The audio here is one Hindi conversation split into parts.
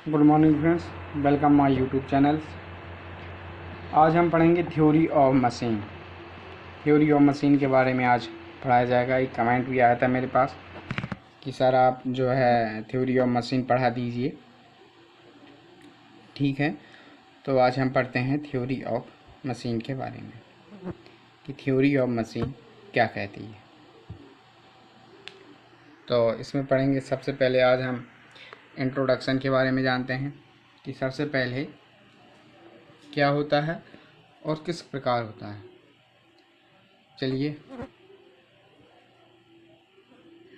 Good morning friends, welcome my YouTube channels. आज हम पढ़ेंगे theory of machine. Theory of machine के बारे में आज पढ़ाया जाएगा। एक कमेंट भी आया था मेरे पास कि सर आप जो है थ्योरी ऑफ मशीन पढ़ा दीजिए। ठीक है, तो आज हम पढ़ते हैं थ्योरी ऑफ मशीन के बारे में कि थ्योरी ऑफ मशीन क्या कहती है। तो इसमें पढ़ेंगे सबसे पहले आज हम इंट्रोडक्शन के बारे में जानते हैं कि सबसे पहले क्या होता है और किस प्रकार होता है। चलिए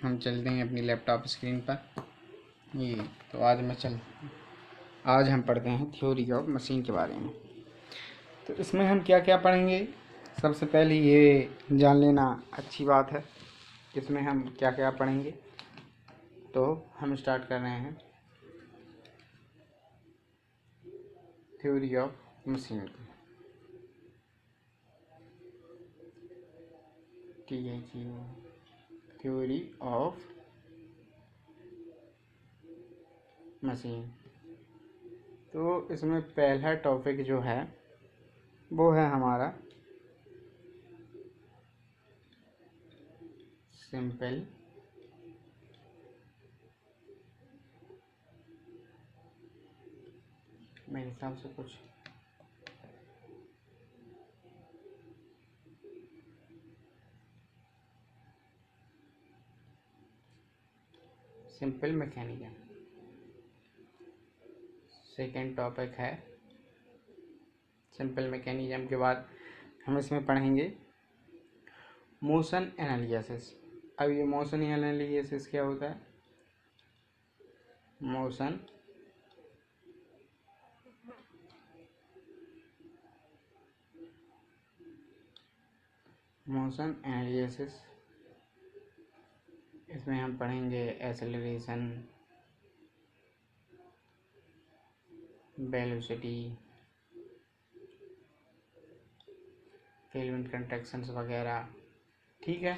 हम चलते हैं अपनी लैपटॉप स्क्रीन पर। ये तो आज हम पढ़ते हैं थ्योरी ऑफ मशीन के बारे में। तो इसमें हम क्या क्या पढ़ेंगे, सबसे पहले ये जान लेना अच्छी बात है इसमें हम क्या क्या पढ़ेंगे। तो हम स्टार्ट कर रहे हैं थ्योरी ऑफ मशीन की। ठीक है जी, थ्योरी ऑफ मशीन। तो इसमें पहला टॉपिक जो है वो है हमारा सिंपल मेरे हिसाब से कुछ सिंपल मैकेनिज्म। सेकेंड टॉपिक है सिंपल मैकेनिज्म के बाद हम इसमें पढ़ेंगे मोशन एनालिसिस। अब ये मोशन एनालिसिस क्या होता है? मोशन एनालिसिस, इसमें हम पढ़ेंगे एक्सेलरेशन, वेलोसिटी, केल्विन कंट्रैक्शंस वगैरह। ठीक है,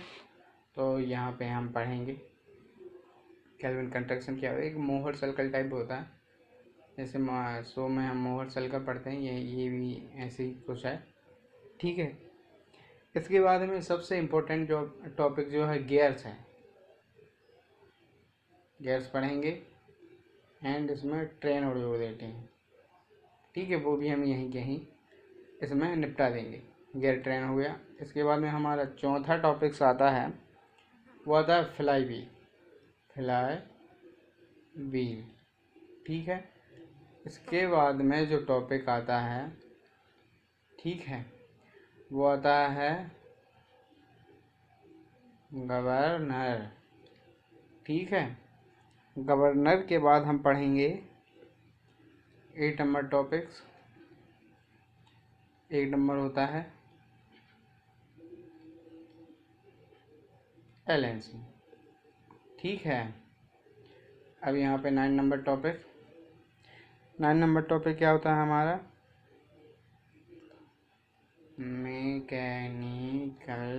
तो यहाँ पे हम पढ़ेंगे केल्विन कंट्रैक्शन क्या होता है। एक मोहर सर्कल टाइप होता है, जैसे शो में हम मोहर सर्कल पढ़ते हैं, ये भी ऐसे ही कुछ है। ठीक है, इसके बाद में सबसे इम्पोर्टेंट जो टॉपिक जो है गियर्स है, गियर्स पढ़ेंगे एंड इसमें ट्रेन और जोड़ देते हैं। ठीक है, वो भी हम यहीं इसमें निपटा देंगे। गियर ट्रेन हो गया। इसके बाद में हमारा चौथा टॉपिक्स आता है, वो आता है फ्लाई व्हील। ठीक है, इसके बाद में जो टॉपिक आता है, ठीक है, वो आता है गवर्नर। ठीक है, गवर्नर के बाद हम पढ़ेंगे 8 नंबर टॉपिक्स। 1 नंबर होता है एलएनसी। ठीक है, अब यहाँ पे 9 नंबर टॉपिक। 9 नंबर टॉपिक क्या होता है हमारा? Mechanical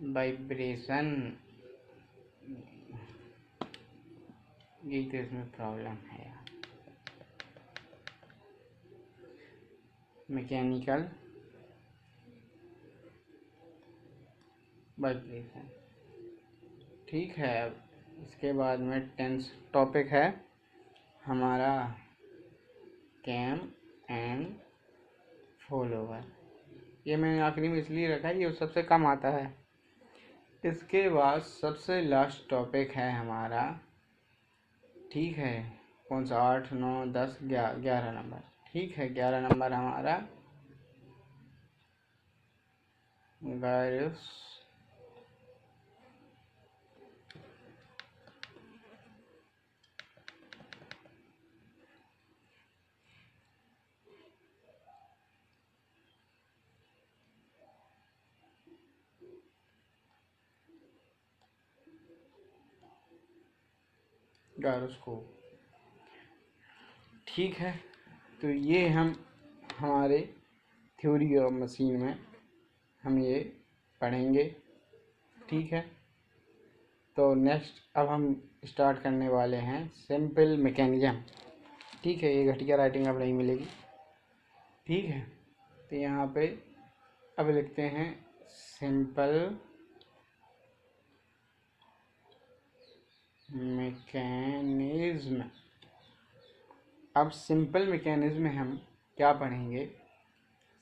vibration. यही तो इसमें प्रॉब्लम है यार, मैकेनिकल वाइब्रेशन। ठीक है, अब इसके बाद में 10th टॉपिक है हमारा कैम एंड फॉलोवर। ये मैंने आखिरी में इसलिए रखा है, ये सबसे कम आता है। इसके बाद सबसे लास्ट टॉपिक है हमारा, ठीक है, कौन सा? 8, 9, 10, 11 नंबर। ठीक है, 11 नंबर हमारा गायरस गायरोस्कोप। ठीक है, तो ये हम हमारे थ्योरी ऑफ मशीन में हम ये पढ़ेंगे। ठीक है, तो नेक्स्ट अब हम स्टार्ट करने वाले हैं सिंपल मैकेनिज्म। ठीक है, ये घटिया राइटिंग अब नहीं मिलेगी। ठीक है, तो यहाँ पे अब लिखते हैं सिंपल मैकेनिज्म। अब सिंपल मैकेनिज्म में हम क्या पढ़ेंगे?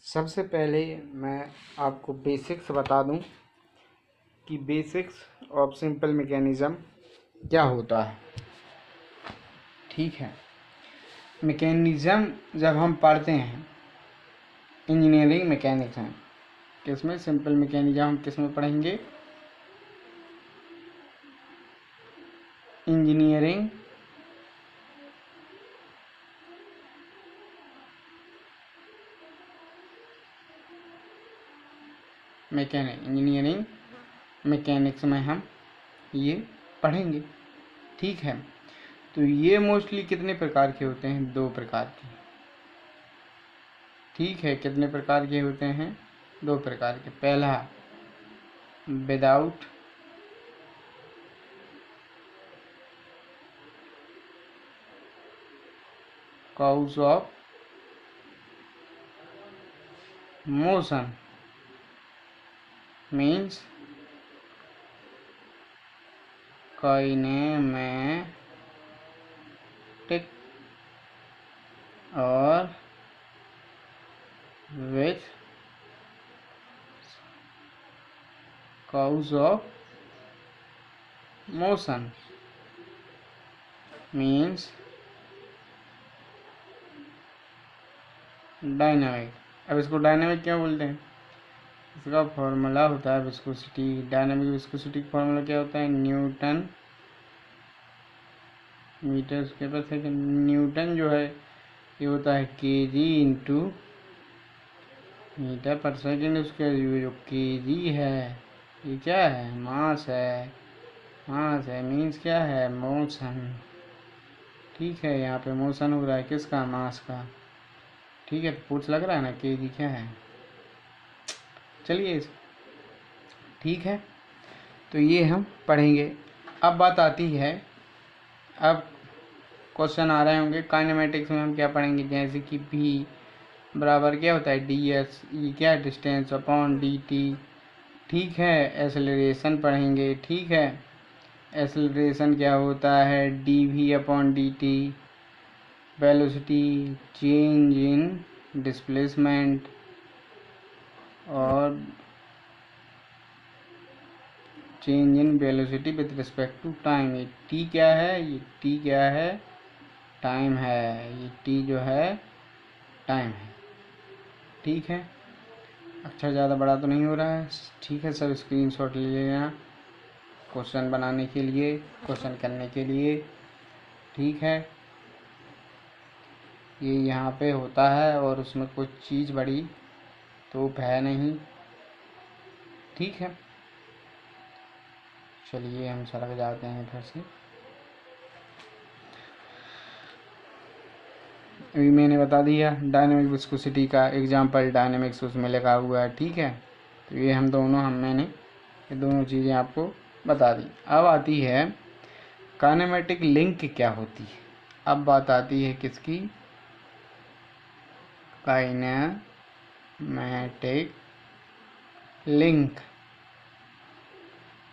सबसे पहले मैं आपको बेसिक्स बता दूं कि बेसिक्स ऑफ सिंपल मैकेनिज्म क्या होता है। ठीक है, मैकेनिज्म जब हम पढ़ते हैं इंजीनियरिंग मैकेनिक्स में, किसमें? सिंपल मैकेनिज्म हम किसमें पढ़ेंगे? इंजीनियरिंग इंजीनियरिंग मैकेनिक्स में हम ये पढ़ेंगे। ठीक है, तो ये मोस्टली कितने प्रकार के होते हैं? 2 प्रकार के। ठीक है, कितने प्रकार के होते हैं? 2 प्रकार के। पहला without cause of motion means kinematic और with cause of motion means dynamic. अब इसको डायनामिक क्यों बोलते हैं? इसका फॉर्मूला होता है विस्कोसिटी। डायनामिक विस्कोसिटी का फॉर्मूला क्या होता है? न्यूटन मीटर उसके पास है कि न्यूटन जो है ये होता है केजी इंटू मीटर पर सेकेंड। उसके जो केजी है ये क्या है? मास है। मास है मीन्स क्या है? मोशन। ठीक है, यहाँ पे मोशन हो रहा है किसका? मास का। ठीक है, पूछ लग रहा है ना केजी क्या है? चलिए, ठीक है, तो ये हम पढ़ेंगे। अब बात आती है, अब क्वेश्चन आ रहे होंगे काइनेमेटिक्स में हम क्या पढ़ेंगे? जैसे कि भी बराबर क्या होता है? D S. ये क्या है? Distance upon D T. ठीक है, एक्सेलरेशन पढ़ेंगे। ठीक है, एक्सेलरेशन क्या होता है? D V upon D T. Velocity change in displacement और change in velocity with respect to time. ये टी क्या है? ये टी क्या है? टाइम है। ये टी जो है टाइम है। ठीक है, अच्छा ज़्यादा बड़ा तो नहीं हो रहा है? ठीक है, सब स्क्रीनशॉट ले लेना क्वेश्चन बनाने के लिए, क्वेश्चन करने के लिए। ठीक है, ये यहाँ पे होता है और उसमें कुछ चीज़ बड़ी तो है नहीं। ठीक है, चलिए हम सड़क जाते हैं फिर से। अभी मैंने बता दिया डायनेमिक विस्कोसिटी का एग्जांपल, डायनेमिक्स उसमें लगा हुआ है। ठीक है, तो ये हम दोनों मैंने ये दोनों चीज़ें आपको बता दी। अब आती है काइनेमेटिक लिंक क्या होती है। अब बात आती है किसकी? Kinematic link.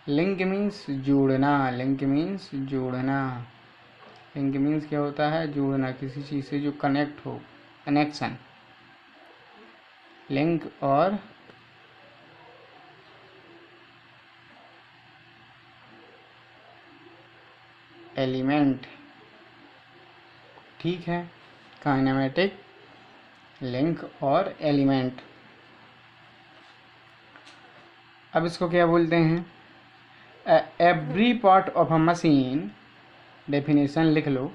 लिंक मीन्स जोड़ना। लिंक मीन्स जोड़ना। लिंक मीन्स क्या होता है? जोड़ना, किसी चीज़ से जो कनेक्ट हो, कनेक्शन। लिंक और एलिमेंट। ठीक है, काइनेमेटिक लिंक और एलिमेंट। अब इसको क्या बोलते हैं? Every part of a machine, definition लिख लो।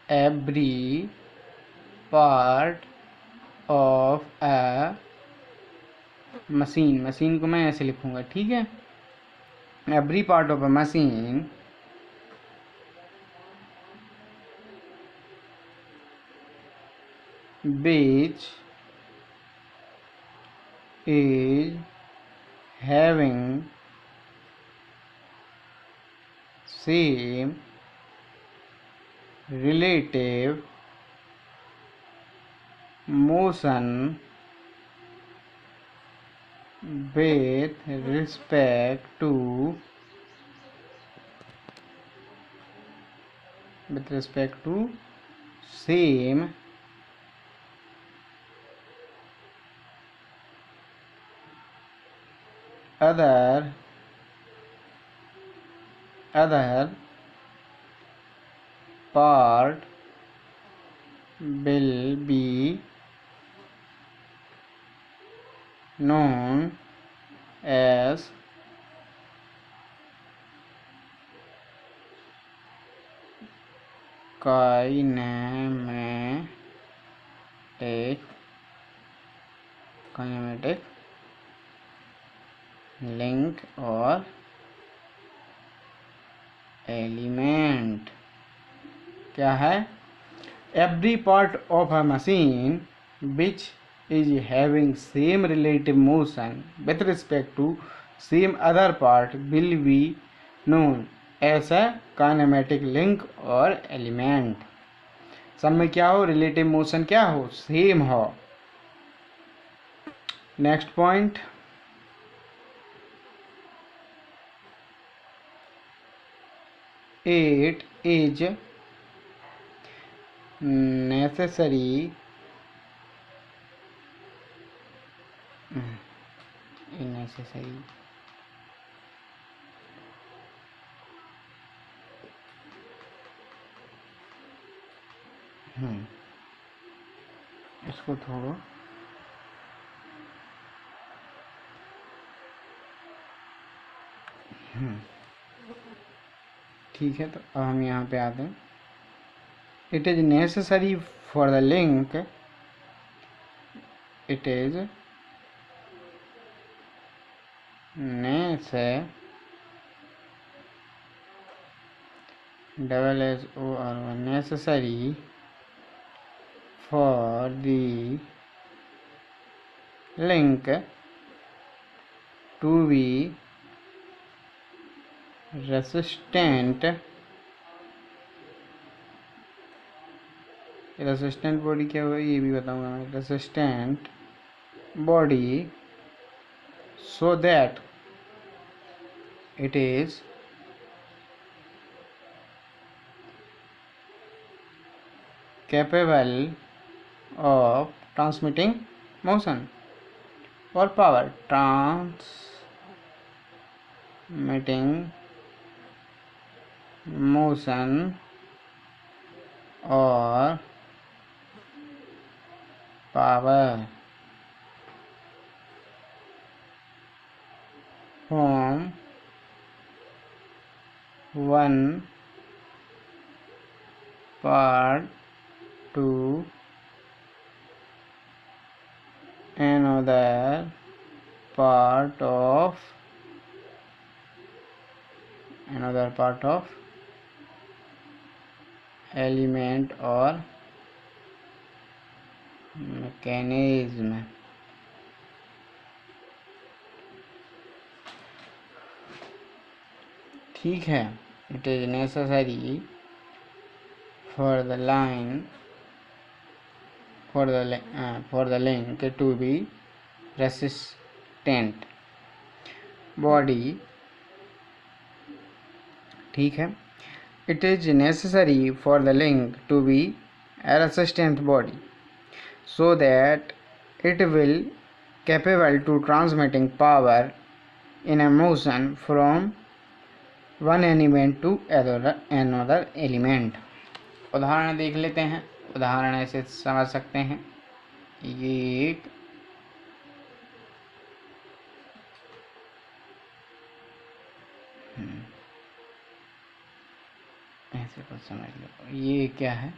Every part of a machine. Machine को मैं ऐसे लिखूंगा। ठीक है, every part of a machine which is having same relative motion with respect to same other part will be known as kinematic link or element. क्या है? Every part of a machine which is having same relative motion with respect to same other part will be known as a kinematic link or element. सब में क्या हो? रिलेटिव मोशन क्या हो? सेम हो. Next point, it is necessary इसको थोड़ा ठीक है. तो अब हम यहाँ पे आते हैं. It is necessary for the link, it is necessary for the link to be resistant body क्या हुआ ये भी बताऊंगा मैं. Resistant body so that it is capable of transmitting motion or power. Transmitting motion or power from one part to another part of element or mechanism. ठीक है. It is necessary for the link to be resistant body. ठीक है. It is necessary for the link to be a resistant body so that it will capable to transmitting power in a motion from one element to another element. उदाहरण देख लेते हैं. उदाहरण ऐसे समझ सकते हैं. ये एक ऐसे कुछ समझ लो. ये क्या है?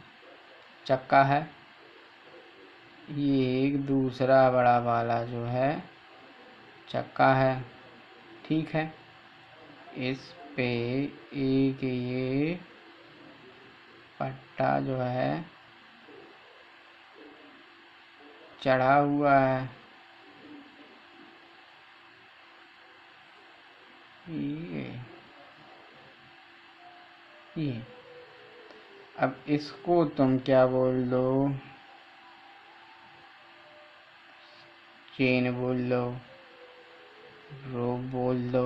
चक्का है. ये एक दूसरा बड़ा वाला जो है चक्का है. ठीक है. इस पे एक ये पट्टा जो है चढ़ा हुआ है. ये ये अब इसको तुम क्या बोल दो, चेन बोल दो, रोप बोल दो,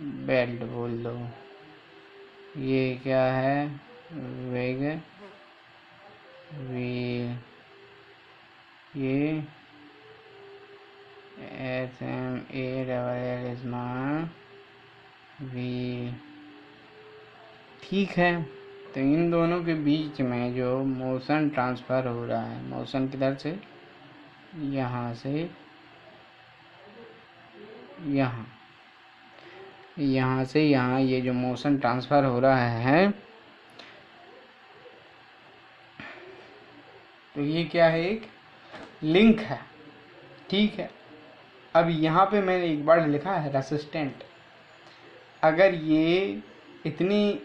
बेल्ट बोल दो। ये क्या है, वेग व्हील, ये SMALL स्मॉल व्हील। ठीक है, तो इन दोनों के बीच में जो मोशन ट्रांसफ़र हो रहा है, मोशन किधर से, यहाँ से यहाँ, यहाँ से यहाँ, ये जो मोशन ट्रांसफ़र हो रहा है, तो ये क्या है, एक लिंक है। ठीक है, अब यहाँ पे मैंने एक बार लिखा है रेसिस्टेंट। अगर ये इतनी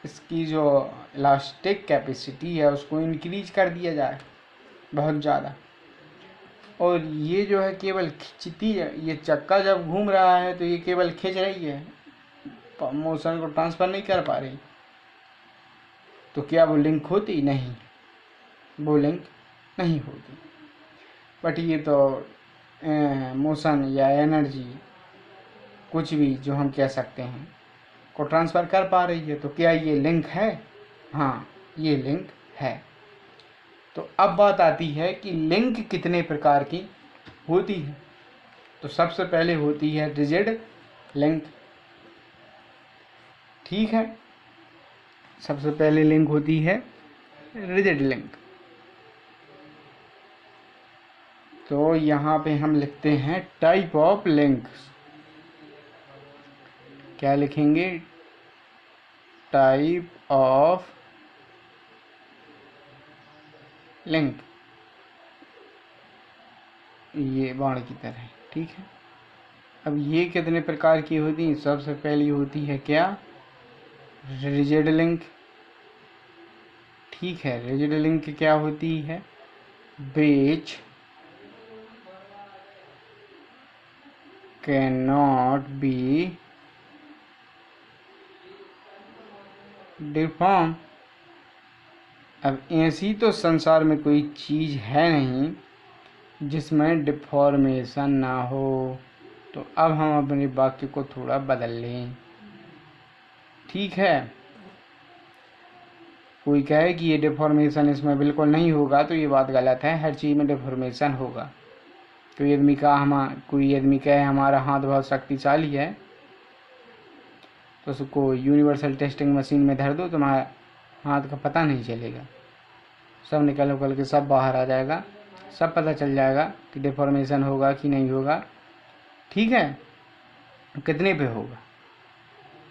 इसकी जो इलास्टिक कैपेसिटी है उसको इंक्रीज कर दिया जाए बहुत ज़्यादा, और ये जो है केवल खिंचती है, ये चक्का जब घूम रहा है तो ये केवल खींच रही है, मोशन को ट्रांसफ़र नहीं कर पा रही, तो क्या वो लिंक होती? नहीं, वो लिंक नहीं होती। बट ये तो मोशन या एनर्जी कुछ भी जो हम कह सकते हैं को ट्रांसफ़र कर पा रही है, तो क्या ये लिंक है? हाँ, ये लिंक है। तो अब बात आती है कि लिंक कितने प्रकार की होती है। तो सबसे पहले होती है रिजिड लिंक। ठीक है, सबसे पहले लिंक होती है रिजिड लिंक। तो यहाँ पे हम लिखते हैं टाइप ऑफ लिंक्स। क्या लिखेंगे? टाइप ऑफ लिंक, ये बाण की तरह। ठीक है, अब ये कितने प्रकार की होती हैं? सबसे पहली होती है क्या? Rigid link. ठीक है, रिजिड लिंक क्या होती है? which cannot be deformed। अब ऐसी तो संसार में कोई चीज़ है नहीं जिसमें डिफॉर्मेशन ना हो। तो अब हम अपने वाक्य को थोड़ा बदल लें। ठीक है, कोई कहे कि ये डिफॉर्मेशन इसमें बिल्कुल नहीं होगा, तो ये बात गलत है। हर चीज़ में डिफॉर्मेशन होगा। कोई आदमी कहे हमारा हाथ बहुत शक्तिशाली है, तो उसको यूनिवर्सल टेस्टिंग मशीन में धर दो, तुम्हारा हाथ का पता नहीं चलेगा, सब निकल उकल के सब बाहर आ जाएगा, सब पता चल जाएगा कि डिफॉर्मेशन होगा कि नहीं होगा। ठीक है, कितने पे होगा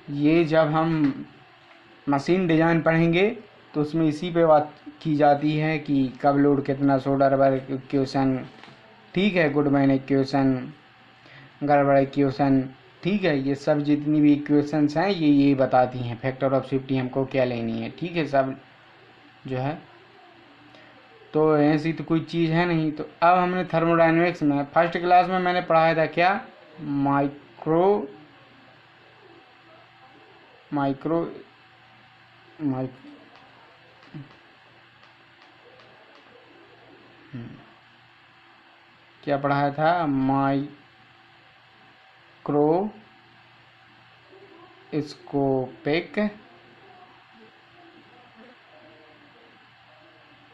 ये जब हम मशीन डिज़ाइन पढ़ेंगे तो उसमें इसी पे बात की जाती है कि कब लोड कितना, सोडरबर्ग इक्वेशन। ठीक है, गुडमैन इक्वेशन, गड़बड़ इक्वेशन। ठीक है, ये सब जितनी भी इक्वेशंस हैं ये बताती हैं फैक्टर ऑफ सेफ्टी हमको क्या लेनी है। ठीक है, सब जो है, तो ऐसी तो कोई चीज़ है नहीं। तो अब हमने थर्मोडायनेमिक्स में फर्स्ट क्लास में मैंने पढ़ाया था क्या? माइक्रो क्या पढ़ाया था? Microscopic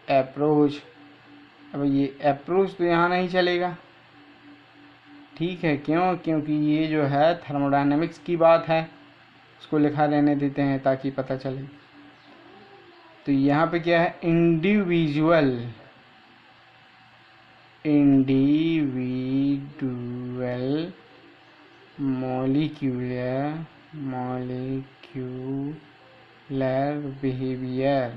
approach. अब ये अप्रोच तो यहाँ नहीं चलेगा। ठीक है, क्यों? क्योंकि ये जो है थर्मोडायनेमिक्स की बात है, उसको लिखा रहने देते हैं ताकि पता चले। तो यहाँ पे क्या है? Individual molecular behaviour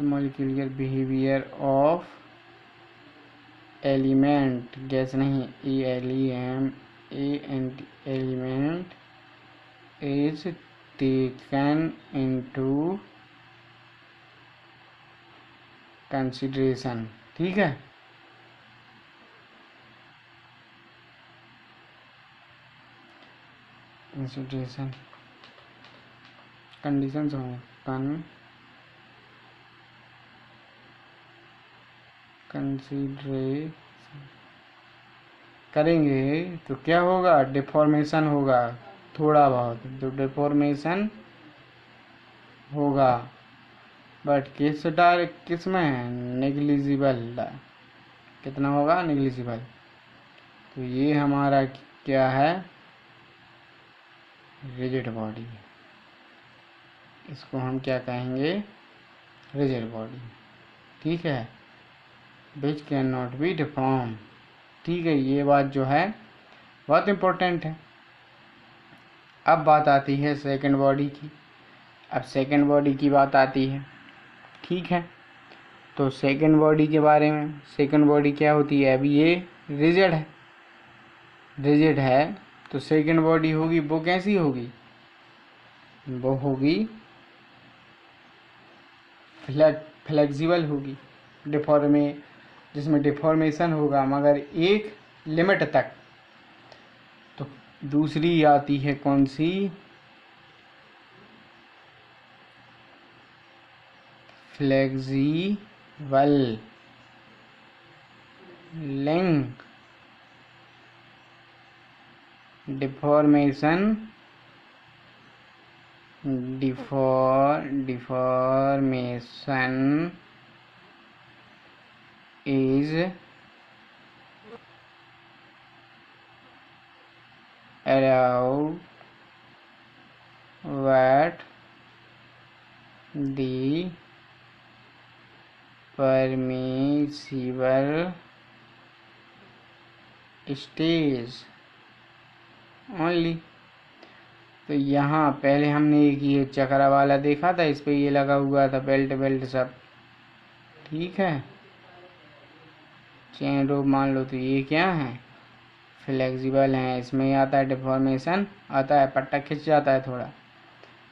molecular behaviour of element, gas नहीं, element is taken into consideration। ठीक है। कंसिडरेशन कंडीशंस होंगे कंसीडरेशन करेंगे तो क्या होगा, डिफॉर्मेशन होगा, थोड़ा बहुत तो डिफॉर्मेशन होगा, बट किस में है, नेग्लिजिबल। कितना होगा, नेग्लिजिबल। तो ये हमारा क्या है, रिजिड बॉडी। इसको हम क्या कहेंगे, रिजिड बॉडी। ठीक है, which can not be deform. ठीक है, ये बात जो है बहुत इम्पोर्टेंट है। अब बात आती है सेकंड बॉडी की। अब सेकंड बॉडी की बात आती है, ठीक है। तो सेकंड बॉडी के बारे में, सेकंड बॉडी क्या होती है, अभी ये रिजिड है, रिजिड है तो सेकंड बॉडी होगी वो कैसी होगी, वो होगी फ्लेक्सिबल होगी, जिसमें डिफॉर्मेशन होगा मगर एक लिमिट तक। तो दूसरी आती है कौन सी, flexible link deformation is allowed at the permissible stage only। तो यहाँ पहले हमने एक ये चक्रा वाला देखा था, इस पे ये लगा हुआ था बेल्ट सब, ठीक है। चेन रोप मान लो, तो ये क्या है, फ्लेक्सिबल है। इसमें आता है डिफॉर्मेशन आता है, पट्टा खिंच जाता है थोड़ा,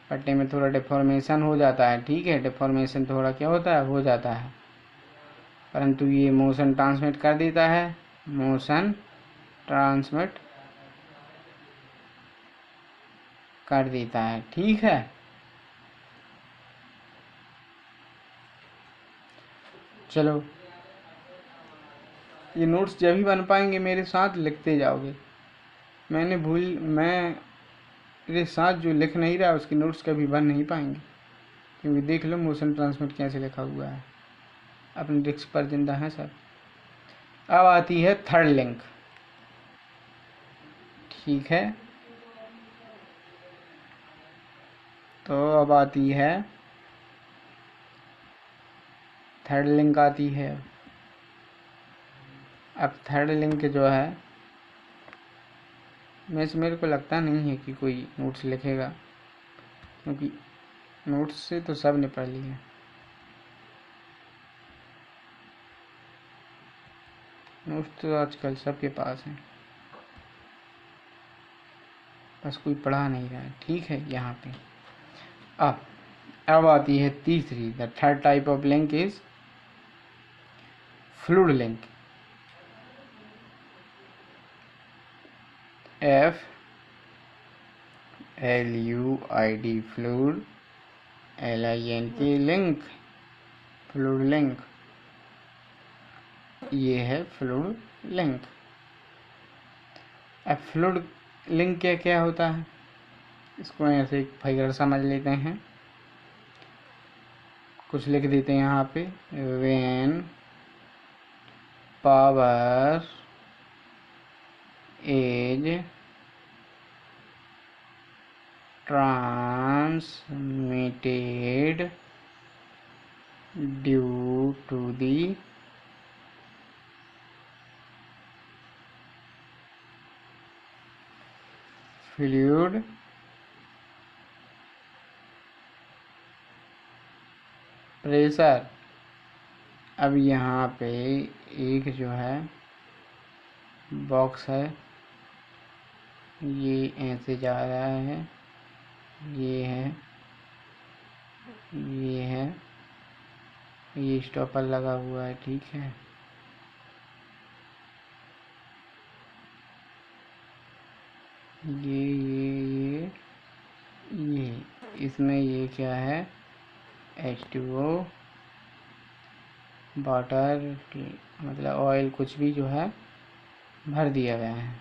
पट्टे में थोड़ा डिफॉर्मेशन हो जाता है, ठीक है। डिफॉर्मेशन थोड़ा क्या होता है, हो जाता है, परंतु ये मोशन ट्रांसमिट कर देता है, मोशन ट्रांसमिट कर देता है, ठीक है। चलो, ये नोट्स जब भी बन पाएंगे मेरे साथ लिखते जाओगे। मेरे साथ जो लिख नहीं रहा उसके नोट्स कभी बन नहीं पाएंगे, क्योंकि देख लो मोशन ट्रांसमिट कैसे लिखा हुआ है, अपने डिस्क पर जिंदा है सब। अब आती है थर्ड लिंक, ठीक है। तो अब आती है थर्ड लिंक आती है। अब थर्ड लिंक जो है, मेरे को लगता नहीं है कि कोई नोट्स लिखेगा, क्योंकि नोट्स से तो सब ने पढ़ लिया। नोट्स तो आजकल सबके पास हैं, बस कोई पढ़ा नहीं रहा है, ठीक है। यहाँ पे अब आती है तीसरी, the third type of link is fluid link. FLUID fluid, LINK link, fluid link, ये है फ्लूइड लिंक। अब फ्लूइड लिंक क्या क्या होता है, इसको ऐसे एक फिगर समझ लेते हैं, कुछ लिख देते हैं यहाँ पे, when power is transmitted due to the fluid pressure. अब यहाँ पे एक जो है बॉक्स है, ये ऐसे जा रहा है, ये है, ये है, ये स्टॉपर लगा हुआ है, ठीक है। ये इसमें ये क्या है, H2O, वाटर मतलब ऑयल कुछ भी जो है भर दिया गया है।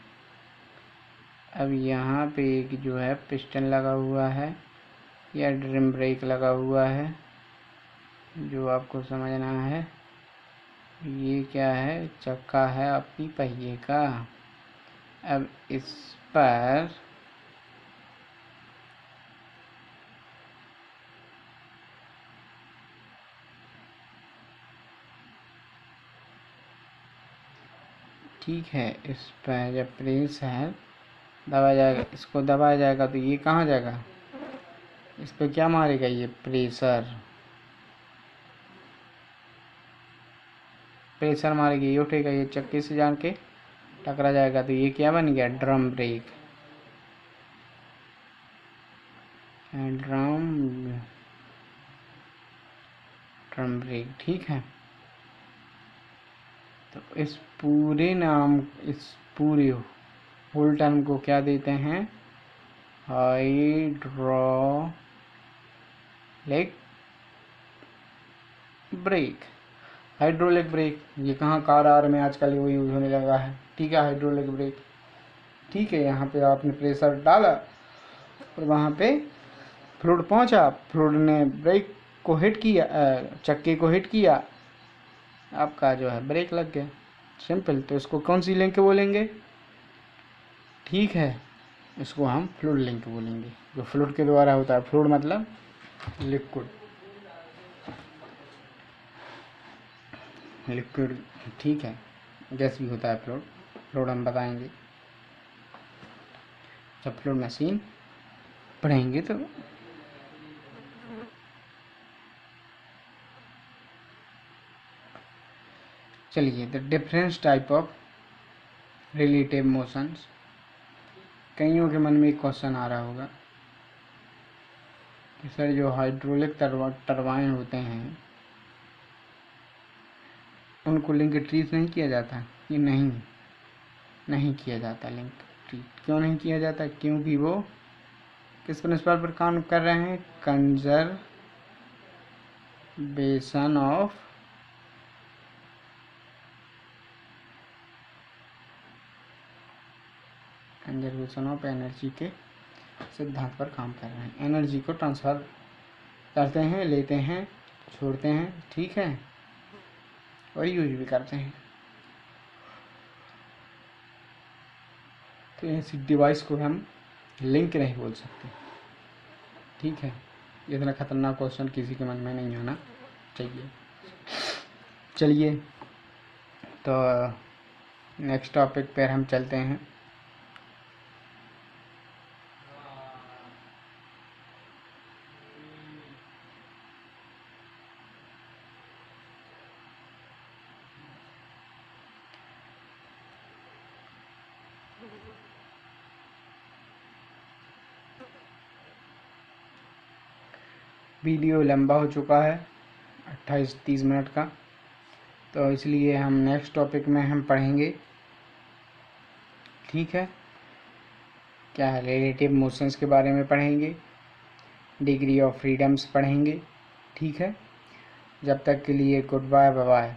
अब यहाँ पे एक जो है पिस्टन लगा हुआ है या ड्रम ब्रेक लगा हुआ है, जो आपको समझना है। ये क्या है, चक्का है आपकी पहिए का। अब इस पर ठीक है, इस पर जब प्रेस है दबाया जाएगा, इसको दबाया जाएगा तो ये कहाँ जाएगा, इस पर क्या मारेगा, ये प्रेशर मारेगी, ये उठेगा, ये चक्के से जान के टकरा जाएगा, तो ये क्या बन गया, ड्रम ब्रेक। ड्रम ब्रेक, ठीक है। तो इस पूरे होल टर्म को क्या देते हैं, हाइड्रोलिक ब्रेक। हाइड्रोलिक ब्रेक ये कहाँ कार में आजकल वो यूज होने लगा है, ठीक है, हाइड्रोलिक ब्रेक, ठीक है। यहाँ पे आपने प्रेशर डाला और वहाँ पे फ्लूइड पहुँचा, फ्लूइड ने ब्रेक को हिट किया, चक्के को हिट किया, आपका जो है ब्रेक लग गया, सिंपल। तो इसको कौन सी लिंक बोलेंगे, ठीक है, इसको हम फ्लूइड लिंक बोलेंगे, जो फ्लूइड के द्वारा होता है। फ्लूइड मतलब लिक्विड, ठीक है, गैस भी होता है फ्लूइड। फ्लूइड हम बताएंगे जब फ्लूइड मशीन पढ़ेंगे। तो चलिए, the difference type of relative motions. कईयों के मन में एक क्वेश्चन आ रहा होगा कि सर जो हाइड्रोलिक टरबाइन होते हैं उनको लिंक ट्रीट नहीं किया जाता, कि नहीं किया जाता लिंक ट्रीट। क्यों नहीं किया जाता, क्योंकि वो किस प्रिंसिपल पर काम कर रहे हैं, कंजर्वेशन ऑफ एनर्जी के सिद्धांत पर काम कर रहे हैं। एनर्जी को ट्रांसफर करते हैं, लेते हैं, छोड़ते हैं, ठीक है, और यूज भी करते हैं। तो ऐसी डिवाइस को हम लिंक नहीं बोल सकते, ठीक है। इतना खतरनाक क्वेश्चन किसी के मन में नहीं आना चाहिए। चलिए, तो नेक्स्ट टॉपिक पर हम चलते हैं। वीडियो लंबा हो चुका है, 28-30 मिनट का, तो इसलिए हम नेक्स्ट टॉपिक में हम पढ़ेंगे, ठीक है। क्या है, रिलेटिव मोशंस के बारे में पढ़ेंगे, डिग्री ऑफ फ्रीडम्स पढ़ेंगे, ठीक है। जब तक के लिए गुड बाय, बाय बाय।